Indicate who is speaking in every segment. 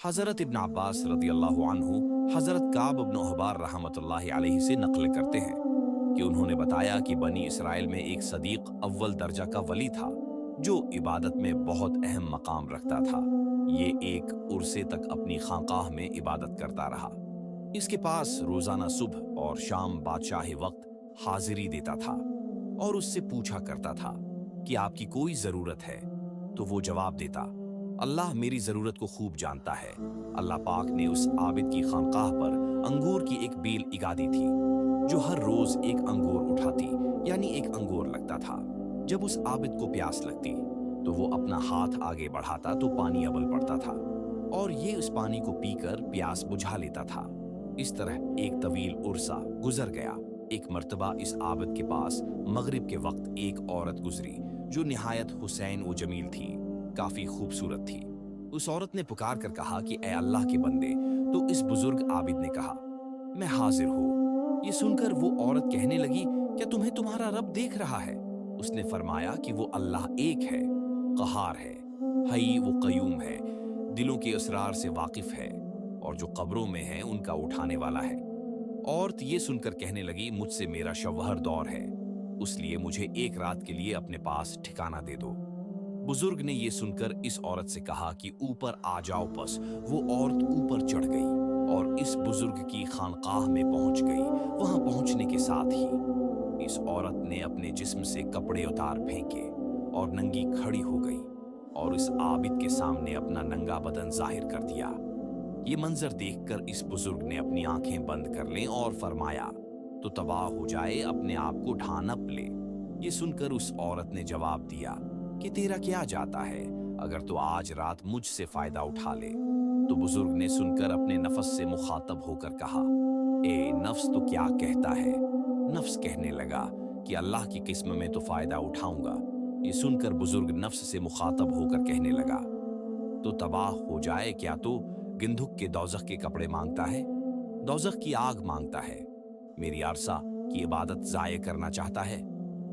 Speaker 1: हज़रत इब्न अब्बास रदियल्लाहु अन्हु हज़रत काब इब्न अहबार रहमतुल्लाहि अलैहि से नक़ल करते हैं कि उन्होंने बताया कि बनी इसराइल में एक सदीक अव्वल दर्जा का वली था जो इबादत में बहुत अहम मकाम रखता था। ये एक उर्से तक अपनी खानकाह में इबादत करता रहा। इसके पास रोजाना सुबह और शाम बादशाही वक्त हाजिरी देता था और उससे पूछा करता था कि आपकी कोई जरूरत है, तो वो जवाब देता, अल्लाह मेरी जरूरत को खूब जानता है। अल्लाह पाक ने उस आबिद की खानकाह पर अंगूर की एक बेल इगा दी थी जो हर रोज एक अंगूर उठाती यानी एक अंगूर लगता था। जब उस आबिद को प्यास लगती तो वो अपना हाथ आगे बढ़ाता तो पानी अबल पड़ता था और ये उस पानी को पीकर प्यास बुझा लेता था। इस तरह एक तवील उर्सा गुजर गया। एक मर्तबा इस आबिद के पास मगरिब के वक्त एक औरत गुजरी जो निहायत हुसैन व जमील थी, काफी खूबसूरत थी। उस औरत ने पुकार कर कहा कि ए अल्लाह के बंदे। तो इस बुजुर्ग आबिद ने कहा, मैं हाजिर हूँ। ये सुनकर वो औरत कहने लगी, क्या तुम्हें तुम्हारा रब देख रहा है? उसने फरमाया कि वो अल्लाह एक है, कहार है, हई वो कयूम है, दिलों के असरार से वाकिफ है और जो कब्रों में है उनका उठाने वाला है। औरत ये सुनकर कहने लगी, मुझसे मेरा शवहर दौर है, इसलिए मुझे एक रात के लिए अपने पास ठिकाना दे दो। बुजुर्ग ने ये सुनकर इस औरत से कहा कि ऊपर आ जाओ। बस वो औरत ऊपर चढ़ गई और इस बुजुर्ग की खानकाह में पहुंच गई। वहां पहुंचने के साथ ही इस औरत ने अपने जिस्म से कपड़े उतार फेंके और नंगी खड़ी हो गई और इस आबिद के सामने अपना नंगा बदन जाहिर कर दिया। ये मंजर देखकर इस बुजुर्ग ने अपनी आंखें बंद कर लें और फरमाया, तो तबाह हो जाए, अपने आप को ढांप ले। ये सुनकर उस औरत ने जवाब दिया कि तेरा क्या जाता है, अगर तो आज रात मुझसे फायदा उठा ले। तो बुजुर्ग ने सुनकर अपने नफ्स से मुखातब होकर कहा, ए नफ्स तो क्या कहता है? नफ्स कहने लगा कि अल्लाह की किस्म में तो फायदा उठाऊंगा। ये सुनकर बुजुर्ग नफ्स से मुखातब होकर कहने लगा, तो तबाह हो जाए, क्या तो गिंधुक के दौज़ख के कपड़े मांगता है, दौज़ख की आग मांगता है, मेरी अरसा की इबादत ज़ाये करना चाहता है?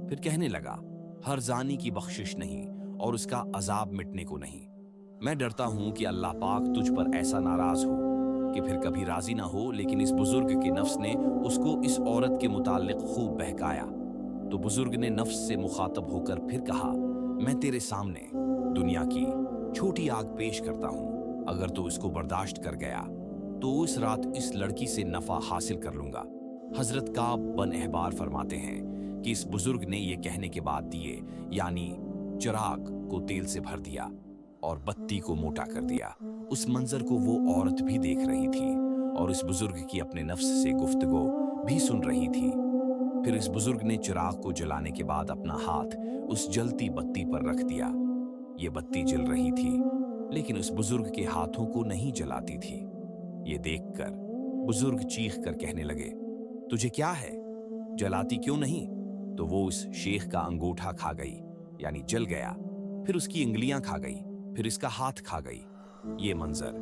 Speaker 1: फिर कहने लगा, हर जानी की बख्शिश नहीं और उसका अजाब मिटने को नहीं। मैं डरता हूं कि अल्लाह पाक तुझ पर ऐसा नाराज हो कि फिर कभी राजी ना हो। लेकिन इस बुजुर्ग के नफ्स ने उसको इस औरत के मुताल्लिक खूब बहकाया। तो बुजुर्ग ने नफ्स से मुखातब होकर फिर कहा, मैं तेरे सामने दुनिया की छोटी आग पेश करता हूं, अगर तू इसको बर्दाश्त कर गया तो इस रात इस लड़की से नफा हासिल कर लूंगा। हजरत काब बन अहबार फरमाते हैं कि इस बुजुर्ग ने यह कहने के बाद दिए यानी चिराग को तेल से भर दिया और बत्ती को मोटा कर दिया। उस मंजर को वो औरत भी देख रही थी और इस बुजुर्ग की अपने नफ्स से गुफ्तगू भी सुन रही थी। फिर इस बुजुर्ग ने चिराग को जलाने के बाद अपना हाथ उस जलती बत्ती पर रख दिया। ये बत्ती जल रही थी लेकिन उस बुजुर्ग के हाथों को नहीं जलाती थी। ये देखकर बुजुर्ग चीख कर कहने लगे, तुझे क्या है, जलाती क्यों नहीं? तो वो उस शेख का अंगूठा खा गई यानी जल गया, फिर उसकी उंगलियां खा गई, फिर इसका हाथ खा गई। ये मंजर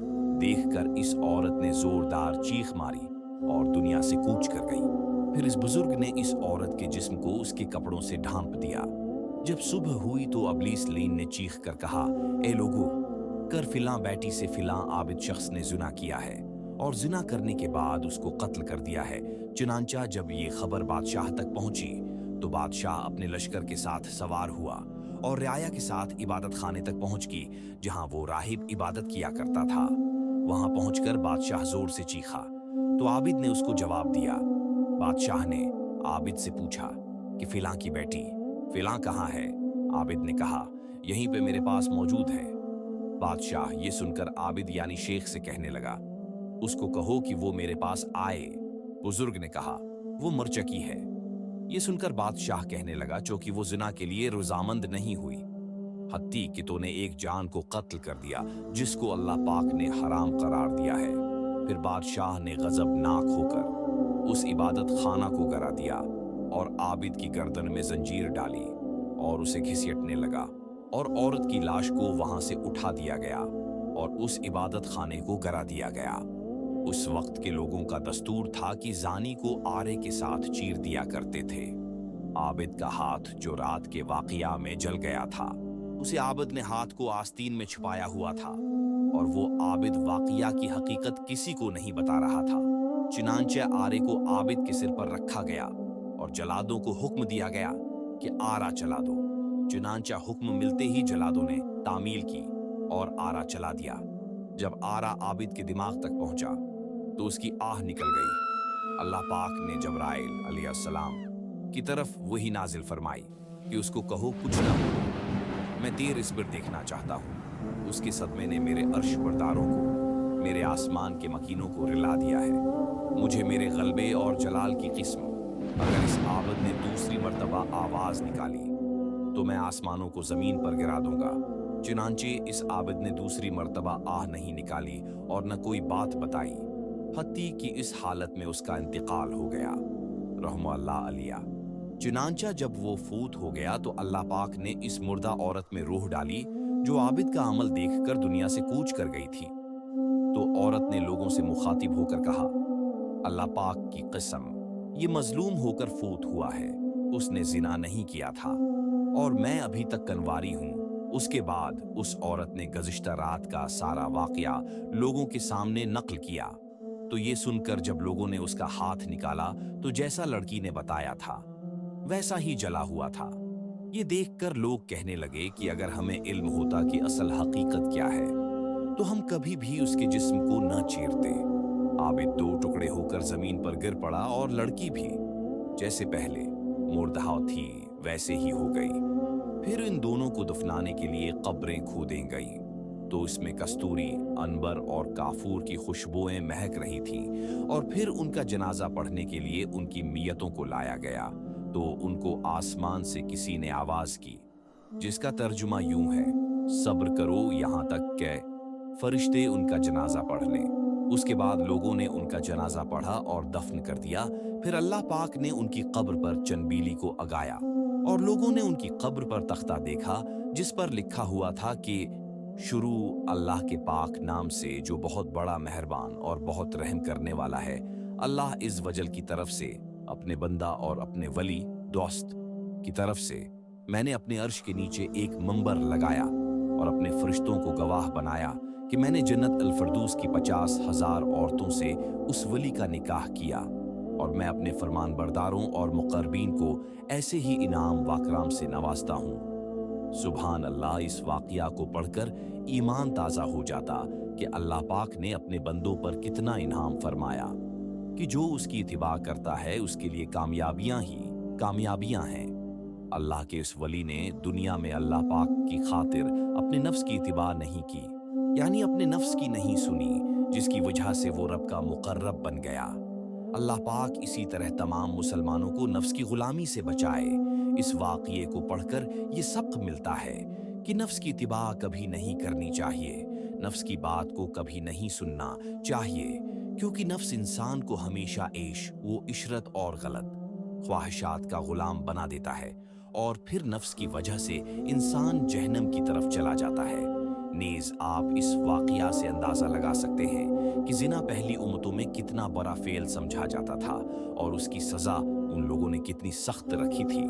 Speaker 1: देखकर इस औरत ने जोरदार चीख मारी और दुनिया से कूच कर गई। फिर इस बुजुर्ग ने इस औरत के जिस्म को उसके कपड़ों से ढांप दिया। जब सुबह हुई तो अबलीस लीन ने चीख कर कहा, ए लोगो, कर फिलां बेटी से फिलां आबिद शख्स ने जिना किया है और जिना करने के बाद उसको कत्ल कर दिया है। चुनांचा जब ये खबर बादशाह तक पहुंची तो बादशाह अपने लश्कर के साथ सवार हुआ और रियाया के साथ इबादत खाने तक पहुंच गई जहां वो राहिब इबादत किया करता था। वहां पहुंचकर बादशाह जोर से चीखा तो आबिद ने उसको जवाब दिया। बादशाह ने आबिद से पूछा कि फिलां की बेटी फिलां कहाँ है? आबिद ने कहा, यहीं पे मेरे पास मौजूद है। बादशाह ये सुनकर आबिद यानी शेख से कहने लगा, उसको कहो कि वो मेरे पास आए। बुजुर्ग ने कहा, वो मर चुकी है। ये सुनकर बादशाह कहने लगा, चूंकि वो जिना के लिए रुजामंद नहीं हुई, हत्ती कि तूने एक जान को कत्ल कर दिया जिसको अल्लाह पाक ने हराम करार दिया है। फिर बादशाह ने गजबनाक होकर उस इबादत खाना को गिरा दिया और आबिद की गर्दन में जंजीर डाली और उसे घसीटने लगा और औरत की लाश को वहां से उठा दिया गया और उस इबादत खाने को गिरा दिया गया। उस वक्त के लोगों का दस्तूर था कि जानी को आरे के साथ चीर दिया करते थे। आबिद का हाथ जो रात के वाकया में जल गया था, उसे आबिद ने हाथ को आस्तीन में छुपाया हुआ था। और वो आबिद वाक़िया की हकीकत किसी को नहीं बता रहा था। चुनांचे आरे को आबिद के सिर पर रखा गया और जलादों को हुक्म दिया गया कि आरा चला दो। चुनांचा हुक्म मिलते ही जलादों ने तामील की और आरा चला दिया। जब आरा आबिद के दिमाग तक पहुंचा तो उसकी आह निकल गई। अल्लाह पाक ने जबराइल अलैहिस्सलाम की तरफ वही नाजिल फरमाई कि उसको कहो कुछ ना बोलो, मैं तेर इस पर देखना चाहता हूँ। उसके सदमे ने मेरे अर्श बरदारों को, मेरे आसमान के मकीनों को रिला दिया है। मुझे मेरे गलबे और जलाल की किस्म, अगर इस आबद ने दूसरी मर्तबा आवाज निकाली तो मैं आसमानों को जमीन पर गिरा दूंगा। चुनांचे इस आबद ने दूसरी मर्तबा आह नहीं निकाली और न कोई बात बताई, हत्ती कि इस हालत में उसका इंतकाल हो गया रहमो अल्लाह अलिया। चुनांचा जब वो फूत हो गया तो अल्लाह पाक ने इस मुर्दा औरत में रूह डाली जो आबिद का अमल देखकर दुनिया से कूच कर गई थी। तो औरत ने लोगों से मुखातिब होकर कहा, अल्लाह पाक की कसम, ये मजलूम होकर फूत हुआ है, उसने जिना नहीं किया था और मैं अभी तक कनवारी हूँ। उसके बाद उस औरत ने गुज़िश्ता रात का सारा वाकया लोगों के सामने नक्ल किया। तो ये सुनकर जब लोगों ने उसका हाथ निकाला तो जैसा लड़की ने बताया था वैसा ही जला हुआ था। ये देखकर लोग कहने लगे कि अगर हमें इल्म होता कि असल हकीकत क्या है तो हम कभी भी उसके जिस्म को न चीरते। आबिद दो टुकड़े होकर जमीन पर गिर पड़ा और लड़की भी जैसे पहले मुर्दा थी वैसे ही हो गई। फिर इन दोनों को दफनाने के लिए कब्रें खोदी गईं तो इसमें कस्तूरी, अनबर और काफूर की खुशबुएं महक रही थीं। और फिर उनका जनाजा पढ़ने के लिए उनकी मियतों को लाया गया तो उनको आसमान से किसी ने आवाज की जिसका तर्जुमा यूं है, सब्र करो यहाँ तक के फरिश्ते उनका जनाजा पढ़ लें। उसके बाद लोगों ने उनका जनाजा पढ़ा और दफन कर दिया। फिर अल्लाह पाक ने उनकी कब्र पर चंबीली को अगाया और लोगों ने उनकी कब्र पर तख्ता देखा जिस पर लिखा हुआ था कि शुरू अल्लाह के पाक नाम से जो बहुत बड़ा मेहरबान और बहुत रहम करने वाला है। अल्लाह इस वजल की तरफ से अपने बंदा और अपने वली दोस्त की तरफ से मैंने अपने अर्श के नीचे एक मंबर लगाया और अपने फरिश्तों को गवाह बनाया कि मैंने जन्नत अल फरदूस की 50,000 औरतों से उस वली का निकाह किया और मैं अपने फरमान बरदारों और मुकर्रबीन को ऐसे ही इनाम वाकराम से नवाजता हूँ। सुभान अल्लाह, इस वाक़िया को पढ़कर ईमान ताज़ा हो जाता कि अल्लाह पाक ने अपने बंदों पर कितना इनाम फरमाया कि जो उसकी इत्तिबा करता है उसके लिए कामयाबियां ही कामयाबियां हैं। अल्लाह के इस वली ने दुनिया में अल्लाह पाक की खातिर अपने नफ्स की इत्तिबा नहीं की, यानी अपने नफ्स की नहीं सुनी, जिसकी वजह से वो रब का मुकर्रब बन गया। अल्लाह पाक इसी तरह तमाम मुसलमानों को नफ्स की गुलामी से बचाए। इस वाक़िए को पढ़कर ये सबक मिलता है कि नफ्स की इत्तिबा कभी नहीं करनी चाहिए, नफ्स की बात को कभी नहीं सुनना चाहिए, क्योंकि नफ्स इंसान को हमेशा वो इशरत और गलत ख्वाहिशात का गुलाम बना देता है और फिर नफ्स की वजह से इंसान जहन्नम की तरफ चला जाता है। नेज़ आप इस वाक़िया से अंदाज़ा लगा सकते हैं कि जिना पहली उम्मतों में कितना बड़ा फेल समझा जाता था और उसकी सज़ा उन लोगों ने कितनी सख्त रखी थी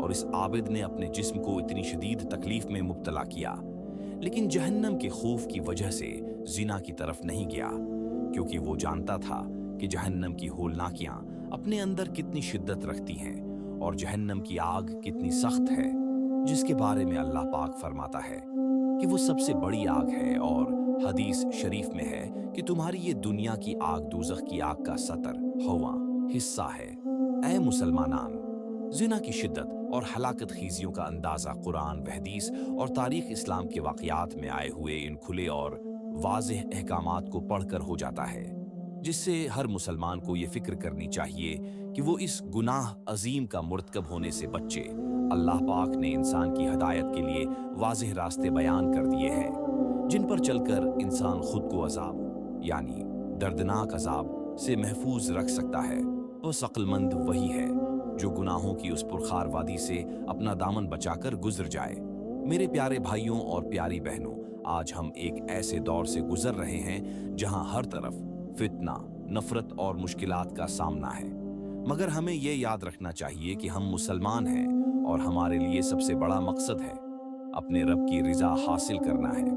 Speaker 1: और इस आबिद ने अपने जिस्म को इतनी शदीद तकलीफ में मुब्तला किया, लेकिन जहन्नम के खौफ की वजह से जिना की तरफ नहीं गया, क्योंकि वो जानता था कि जहन्नम की होलनाकियां अपने अंदर कितनी शिद्दत रखती हैं और जहन्नम की आग कितनी सख्त है, जिसके बारे में अल्लाह पाक फरमाता है कि वो सबसे बड़ी आग है और हदीस शरीफ में है कि तुम्हारी ये दुनिया की आग दोज़ख की आग का सतर हवा हिस्सा है। ऐ मुसलमानान, जिना की शिद्दत और हलाकत खीजियों का अंदाज़ा कुरान व हदीस और तारीख़ इस्लाम के वाक़यात में आए हुए इन खुले और वाज़ेह अहकामात को पढ़कर हो जाता है, जिससे हर मुसलमान को ये फिक्र करनी चाहिए कि वो इस गुनाह अजीम का मुर्तकब होने से बचे। अल्लाह पाक ने इंसान की हिदायत के लिए वाज़ेह रास्ते बयान कर दिए हैं जिन पर चलकर इंसान खुद को अजाब यानी दर्दनाक अजाब से महफूज रख सकता है। वो अक्लमंद वही है जो गुनाहों की उस पुरखार वादी से अपना दामन बचाकर गुजर जाए। मेरे प्यारे भाइयों और प्यारी बहनों, आज हम एक ऐसे दौर से गुजर रहे हैं जहां हर तरफ फितना, नफरत और मुश्किलात का सामना है, मगर हमें ये याद रखना चाहिए कि हम मुसलमान हैं और हमारे लिए सबसे बड़ा मकसद है अपने रब की रिजा हासिल करना है।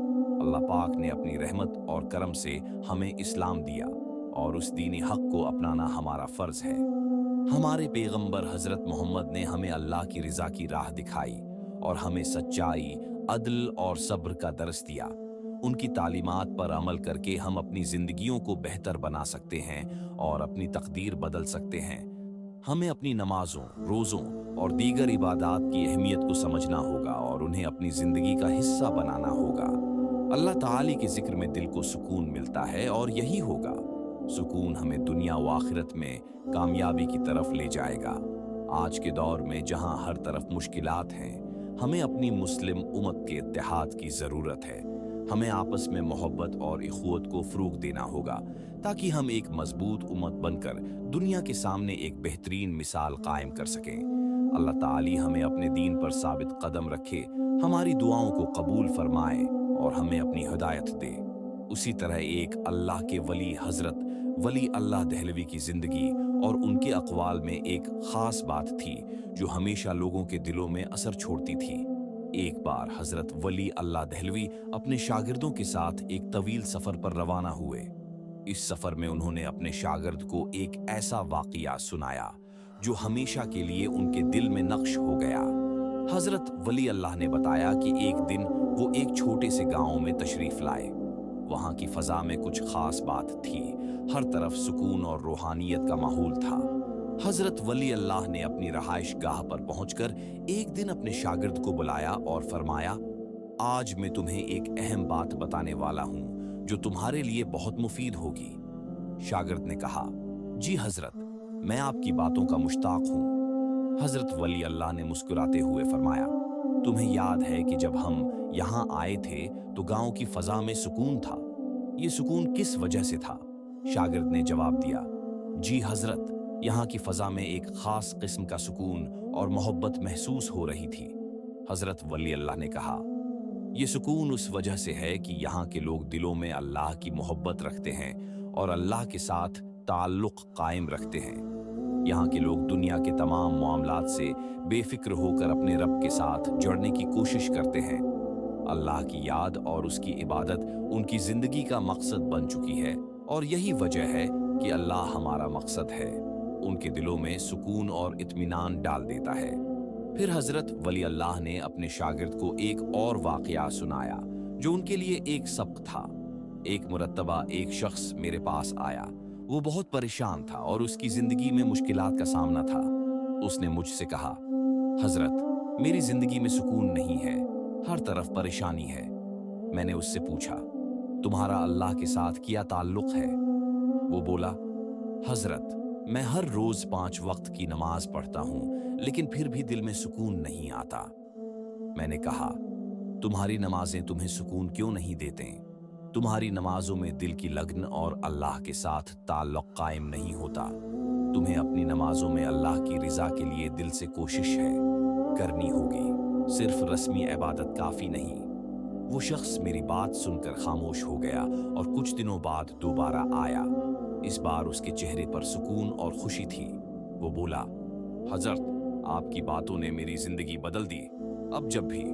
Speaker 1: अल्लाह पाक ने अपनी रहमत और करम से हमें इस्लाम दिया और उस दीन हक को अपनाना हमारा फर्ज है। हमारे पैगंबर हजरत मोहम्मद ने हमें अल्लाह की रिजा की राह दिखाई और हमें सच्चाई, अदल और सब्र का दर्स दिया। उनकी तालीमात पर अमल करके हम अपनी जिंदगियों को बेहतर बना सकते हैं और अपनी तकदीर बदल सकते हैं। हमें अपनी नमाजों, रोज़ों और दीगर इबादात की अहमियत को समझना होगा और उन्हें अपनी जिंदगी का हिस्सा बनाना होगा। अल्लाह ताली के जिक्र में दिल को सुकून मिलता है और यही होगा। सुकून हमें दुनिया व आखिरत में कामयाबी की तरफ ले जाएगा। आज के दौर में जहां हर तरफ मुश्किलात हैं, हमें अपनी मुस्लिम उम्मत के इत्तेहाद की ज़रूरत है। हमें आपस में मोहब्बत और इखुवत को फ़रोग़ देना होगा ताकि हम एक मजबूत उम्मत बनकर दुनिया के सामने एक बेहतरीन मिसाल कायम कर सकें। अल्लाह ताली हमें अपने दीन पर साबित कदम रखे, हमारी दुआओं को कबूल फरमाए और हमें अपनी हिदायत दे। उसी तरह एक अल्लाह के वली हजरत वली अल्लाह दहलवी की जिंदगी और उनके अक़वाल में एक ख़ास बात थी जो हमेशा लोगों के दिलों में असर छोड़ती थी। एक बार हजरत वली अल्लाह दहलवी अपने शागिर्दों के साथ एक तवील सफ़र पर रवाना हुए। इस सफ़र में उन्होंने अपने शागिर्द को एक ऐसा वाक़िया सुनाया जो हमेशा के लिए उनके दिल में नक्श हो गया। हजरत वली अल्लाह ने बताया कि एक दिन वो एक छोटे से गांव में तशरीफ़ लाए। वहाँ की फ़ज़ा में कुछ ख़ास बात थी, हर तरफ सुकून और रूहानियत का माहौल था। हजरत वली अल्लाह ने अपनी रहाइश गाह पर पहुंचकर एक दिन अपने शागिर्द को बुलाया और फरमाया, आज मैं तुम्हें एक अहम बात बताने वाला हूं जो तुम्हारे लिए बहुत मुफीद होगी। शागिर्द ने कहा, जी हजरत, मैं आपकी बातों का मुश्ताक हूं। हजरत वली अल्लाह ने मुस्कुराते हुए फरमाया, तुम्हें याद है कि जब हम यहाँ आए थे तो गांव की फ़ज़ा में सुकून था। ये सुकून किस वजह से था? शागिर्द ने जवाब दिया, जी हजरत, यहाँ की फ़ज़ा में एक ख़ास किस्म का सुकून और मोहब्बत महसूस हो रही थी। हज़रत वली अल्लाह ने कहा, ये सुकून उस वजह से है कि यहाँ के लोग दिलों में अल्लाह की मोहब्बत रखते हैं और अल्लाह के साथ ताल्लुक़ कायम रखते हैं। यहाँ के लोग दुनिया के तमाम मामलात से बेफिक्र होकर अपने रब के साथ जुड़ने की कोशिश करते हैं। अल्लाह की याद और उसकी इबादत उनकी ज़िंदगी का मकसद बन चुकी है और यही वजह है कि अल्लाह हमारा मकसद है। उनके दिलों में सुकून और इत्मीनान डाल देता है। फिर हजरत वली अल्लाह ने अपने शागिर्द को एक और वाक़या सुनाया जो उनके लिए एक सबक था। एक मुरतबा एक शख्स मेरे पास आया। वो बहुत परेशान था और उसकी ज़िंदगी में मुश्किलात का सामना था। उसने मुझसे कहा, हजरत, मेरी ज़िंदगी में सुकून नहीं है, हर तरफ परेशानी है। मैंने उससे पूछा, तुम्हारा अल्लाह के साथ क्या ताल्लुक़ है? वो बोला, हजरत, मैं हर रोज़ 5 वक्त की नमाज पढ़ता हूँ, लेकिन फिर भी दिल में सुकून नहीं आता। मैंने कहा, तुम्हारी नमाजें तुम्हें सुकून क्यों नहीं देते? तुम्हारी नमाजों में दिल की लगन और अल्लाह के साथ ताल्लुक़ कायम नहीं होता। तुम्हें अपनी नमाजों में अल्लाह की रिज़ा के लिए दिल से कोशिश करनी होगी, सिर्फ रस्मी इबादत काफ़ी नहीं। वो शख्स मेरी बात सुनकर खामोश हो गया और कुछ दिनों बाद दोबारा आया। इस बार उसके चेहरे पर सुकून और खुशी थी। वो बोला, हजरत, आपकी बातों ने मेरी जिंदगी बदल दी। अब जब भी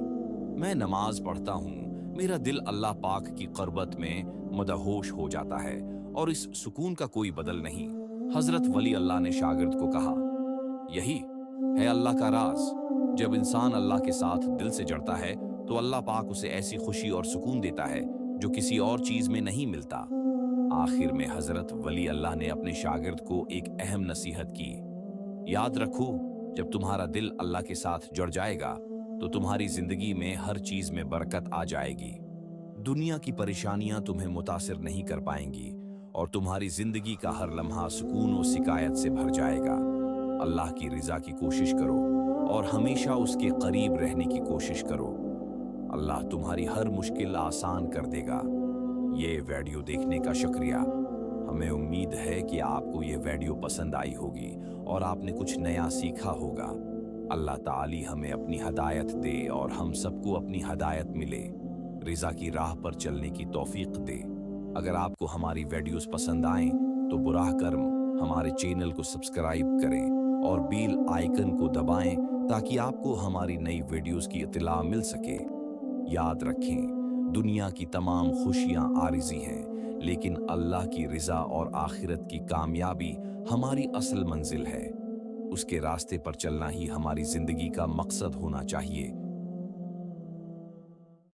Speaker 1: मैं नमाज पढ़ता हूँ, मेरा दिल अल्लाह पाक की क़ुर्बत में मदहोश हो जाता है और इस सुकून का कोई बदल नहीं। हजरत वली अल्लाह ने शागिर्द को कहा, यही है अल्लाह का राज। जब इंसान अल्लाह के साथ दिल से जुड़ता है तो अल्लाह पाक उसे ऐसी खुशी और सुकून देता है जो किसी और चीज में नहीं मिलता। आखिर में हजरत वली अल्लाह ने अपने शागिर्द को एक अहम नसीहत की, याद रखो, जब तुम्हारा दिल अल्लाह के साथ जुड़ जाएगा तो तुम्हारी जिंदगी में हर चीज में बरकत आ जाएगी। दुनिया की परेशानियां तुम्हें मुतासिर नहीं कर पाएंगी और तुम्हारी जिंदगी का हर लम्हा सुकून और शिकायत से भर जाएगा। अल्लाह की रिजा की कोशिश करो और हमेशा उसके करीब रहने की कोशिश करो। अल्लाह तुम्हारी हर मुश्किल आसान कर देगा। ये वीडियो देखने का शुक्रिया। हमें उम्मीद है कि आपको ये वीडियो पसंद आई होगी और आपने कुछ नया सीखा होगा। अल्लाह ताली हमें अपनी हदायत दे और हम सबको अपनी हदायत मिले, रिजा की राह पर चलने की तौफीक दे। अगर आपको हमारी वीडियोस पसंद आएं तो बुराह कर्म हमारे चैनल को सब्सक्राइब करें और बेल आइकन को दबाएं ताकि आपको हमारी नई वीडियोस की इत्तला मिल सके। याद रखें, दुनिया की तमाम खुशियां आरिजी हैं, लेकिन अल्लाह की रिजा और आखिरत की कामयाबी हमारी असल मंजिल है। उसके रास्ते पर चलना ही हमारी जिंदगी का मकसद होना चाहिए।